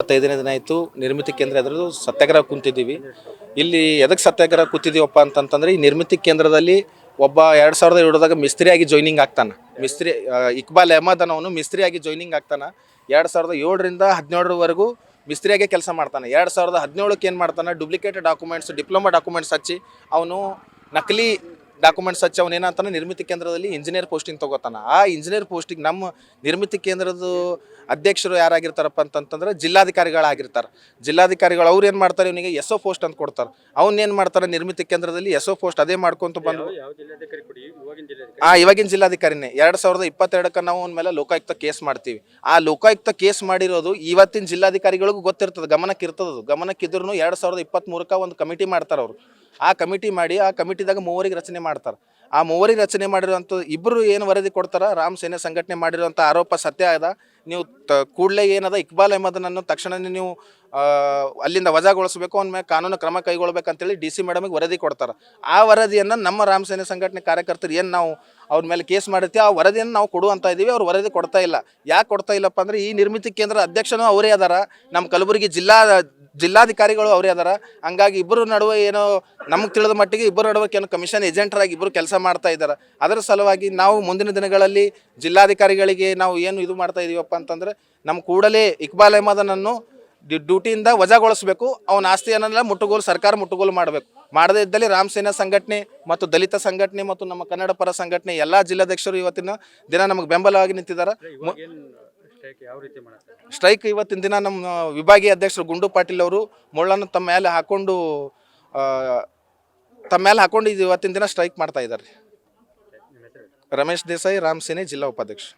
25ನೇ ದಿನ ಆಯಿತು ನಿರ್ಮಿತಿ ಕೇಂದ್ರ ಎದುರು ಸತ್ಯಾಗ್ರಹ ಕುಂತಿದ್ದೀವಿ. ಇಲ್ಲಿ ಎದಕ್ಕೆ ಸತ್ಯಾಗ್ರಹ ಕೂತಿದ್ದೀವಪ್ಪ ಅಂತಂತಂದ್ರೆ ಈ ನಿರ್ಮಿತಿ ಕೇಂದ್ರದಲ್ಲಿ ಒಬ್ಬ 2007ದಾಗ ಮಿಸ್ತ್ರಿಯಾಗಿ ಜಾಯ್ನಿಂಗ್ ಆಗ್ತಾನೆ. ಮಿಸ್ತ್ರಿ ಇಕ್ಬಾಲ್ ಅಹಮದ್ ಅನ್ನೋನು ಮಿಸ್ತ್ರಿಯಾಗಿ ಜಾಯ್ನಿಂಗ್ ಆಗ್ತಾನೆ. 2007ರಿಂದ 17ರವರೆಗೂ ಮಿಸ್ತ್ರಿಯಾಗೆ ಕೆಲಸ ಮಾಡ್ತಾನೆ. 2017ಕ್ಕೆ ಏನು ಮಾಡ್ತಾನೆ, ಡೂಪ್ಲಿಕೇಟ್ ಡಾಕ್ಯುಮೆಂಟ್ಸ್, ಡಿಪ್ಲೊಮಾ ಡಾಕ್ಯುಮೆಂಟ್ಸ್ ಹಚ್ಚಿ ಅವನು ನಕಲಿ ಡಾಕ್ಯುಮೆಂಟ್ಸ್ ಹಚ್ಚಿ ಅವನು ಏನಂತಾನೆ ನಿರ್ಮಿತಿ ಕೇಂದ್ರದಲ್ಲಿ ಇಂಜಿನಿಯರ್ ಪೋಸ್ಟಿಂಗ್ ತೊಗೋತಾನೆ. ಆ ಇಂಜಿನಿಯರ್ ಪೋಸ್ಟಿಂಗ್ ನಮ್ಮ ನಿರ್ಮಿತಿ ಕೇಂದ್ರದ ಅಧ್ಯಕ್ಷರು ಯಾರಾಗಿರ್ತಾರಪ್ಪ ಅಂತಂತಂದ್ರೆ ಜಿಲ್ಲಾಧಿಕಾರಿಗಳಾಗಿರ್ತಾರೆ. ಜಿಲ್ಲಾಧಿಕಾರಿಗಳು ಅವ್ರು ಏನು ಮಾಡ್ತಾರೆ, ಇವನಿಗೆ ಎಸ್ ಒ ಪೋಸ್ಟ್ ಅಂತ ಕೊಡ್ತಾರೆ. ಅವ್ನು ಮಾಡ್ತಾರೆ, ನಿರ್ಮಿತಿ ಕೇಂದ್ರದಲ್ಲಿ ಎಸ್ ಒ ಪೋಸ್ಟ್ ಅದೇ ಮಾಡ್ಕೊಂತ ಬಂದು ಇವಾಗಿನ ಜಿಲ್ಲಾಧಿಕಾರಿನೇ 2022ಕ್ಕೆ ನಾವು ಅವನ ಮೇಲೆ ಲೋಕಾಯುಕ್ತ ಕೇಸ್ ಮಾಡ್ತೀವಿ. ಆ ಲೋಕಾಯುಕ್ತ ಕೇಸ್ ಮಾಡಿರೋದು ಇವತ್ತಿನ ಜಿಲ್ಲಾಧಿಕಾರಿಗಳಿಗೂ ಗೊತ್ತಿರ್ತದೆ, ಗಮನಕ್ಕೆ ಇರ್ತದದು. ಗಮನಕ್ಕಿದ್ರೂ 2023ಕ್ಕೆ ಒಂದು ಕಮಿಟಿ ಮಾಡ್ತಾರೆ ಅವರು. ಆ ಕಮಿಟಿ ಮಾಡಿ ಆ ಕಮಿಟಿದಾಗ 3 ರಚನೆ ಮಾಡ್ತಾರೆ. ಆ 3 ರಚನೆ ಮಾಡಿರುವಂಥ ಇಬ್ಬರು ಏನು ವರದಿ ಕೊಡ್ತಾರೆ, ರಾಮ್ ಸೇನೆ ಸಂಘಟನೆ ಮಾಡಿರುವಂಥ ಆರೋಪ ಸತ್ಯ ಅದ. ನೀವು ಕೂಡಲೇ ಏನದ ಇಕ್ಬಾಲ್ ಅಹಮದನನ್ನು ತಕ್ಷಣವೇ ನೀವು ಅಲ್ಲಿಂದ ವಜಾಗೊಳಿಸಬೇಕು, ಅವನ ಮೇಲೆ ಕಾನೂನು ಕ್ರಮ ಕೈಗೊಳ್ಬೇಕಂತೇಳಿ DC ಮೇಡಮಿಗೆ ವರದಿ ಕೊಡ್ತಾರೆ. ಆ ವರದಿಯನ್ನು ನಮ್ಮ ರಾಮ್ ಸೇನೆ ಸಂಘಟನೆ ಕಾರ್ಯಕರ್ತರು ಏನು ನಾವು ಅವ್ರ ಮೇಲೆ ಕೇಸ್ ಮಾಡಿರ್ತೀವಿ ಆ ವರದಿಯನ್ನು ನಾವು ಕೊಡುವಂತ ಇದ್ದೀವಿ. ಅವ್ರು ವರದಿ ಕೊಡ್ತಾ ಇಲ್ಲ. ಯಾಕೆ ಕೊಡ್ತಾ ಇಲ್ಲಪ್ಪ ಅಂದ್ರೆ ಈ ನಿರ್ಮಿತಿ ಕೇಂದ್ರ ಅಧ್ಯಕ್ಷನೂ ಅವರೇ ಅದಾರ, ನಮ್ಮ ಕಲಬುರಗಿ ಜಿಲ್ಲಾಧಿಕಾರಿಗಳು ಅವರೇ ಅದಾರ. ಹಂಗಾಗಿ ಇಬ್ಬರು ನಡುವೆ ಏನೋ ನಮಗೆ ತಿಳಿದ ಮಟ್ಟಿಗೆ ಇಬ್ಬರು ನಡುವೆ ಏನೋ ಕಮಿಷನ್ ಏಜೆಂಟರಾಗಿ ಇಬ್ಬರು ಕೆಲಸ ಮಾಡ್ತಾ ಇದ್ದಾರೆ. ಅದರ ಸಲುವಾಗಿ ನಾವು ಮುಂದಿನ ದಿನಗಳಲ್ಲಿ ಜಿಲ್ಲಾಧಿಕಾರಿಗಳಿಗೆ ನಾವು ಏನು ಇದು ಮಾಡ್ತಾ ಇದೀವಪ್ಪ ಅಂತಂದರೆ, ನಮ್ಮ ಕೂಡಲೇ ಇಕ್ಬಾಲ್ ಅಹಮದನನ್ನು ಡ್ಯೂಟಿಯಿಂದ ವಜಾಗೊಳಿಸಬೇಕು. ಅವನ ಆಸ್ತಿಯನ್ನೆಲ್ಲ ಸರ್ಕಾರ ಮುಟ್ಟುಗೋಲು ಮಾಡಬೇಕು. ಮಾಡದೇ ಇದ್ದಲ್ಲಿ ರಾಮ್ ಸೇನಾ ಸಂಘಟನೆ ಮತ್ತು ದಲಿತ ಸಂಘಟನೆ ಮತ್ತು ನಮ್ಮ ಕನ್ನಡ ಪರ ಸಂಘಟನೆ ಎಲ್ಲ ಜಿಲ್ಲಾಧ್ಯಕ್ಷರು ಇವತ್ತಿನ ದಿನ ನಮಗೆ ಬೆಂಬಲವಾಗಿ ನಿಂತಿದ್ದಾರೆ. ಸ್ಟ್ರೈಕ್ ಇವತ್ತಿನ ದಿನ ನಮ್ಮ ವಿಭಾಗೀಯ ಅಧ್ಯಕ್ಷರು ಗುಂಡು ಪಾಟೀಲ್ ಅವರು ಮುಳ್ಳನ್ನು ತಮ್ಮ ಮೇಲೆ ಹಾಕೊಂಡು ಇವತ್ತಿನ ದಿನ ಸ್ಟ್ರೈಕ್ ಮಾಡ್ತಾ ಇದ್ದಾರೆ. ರಮೇಶ್ ದೇಸಾಯಿ, ರಾಮ್ ಸೇನೆ ಜಿಲ್ಲಾ ಉಪಾಧ್ಯಕ್ಷ.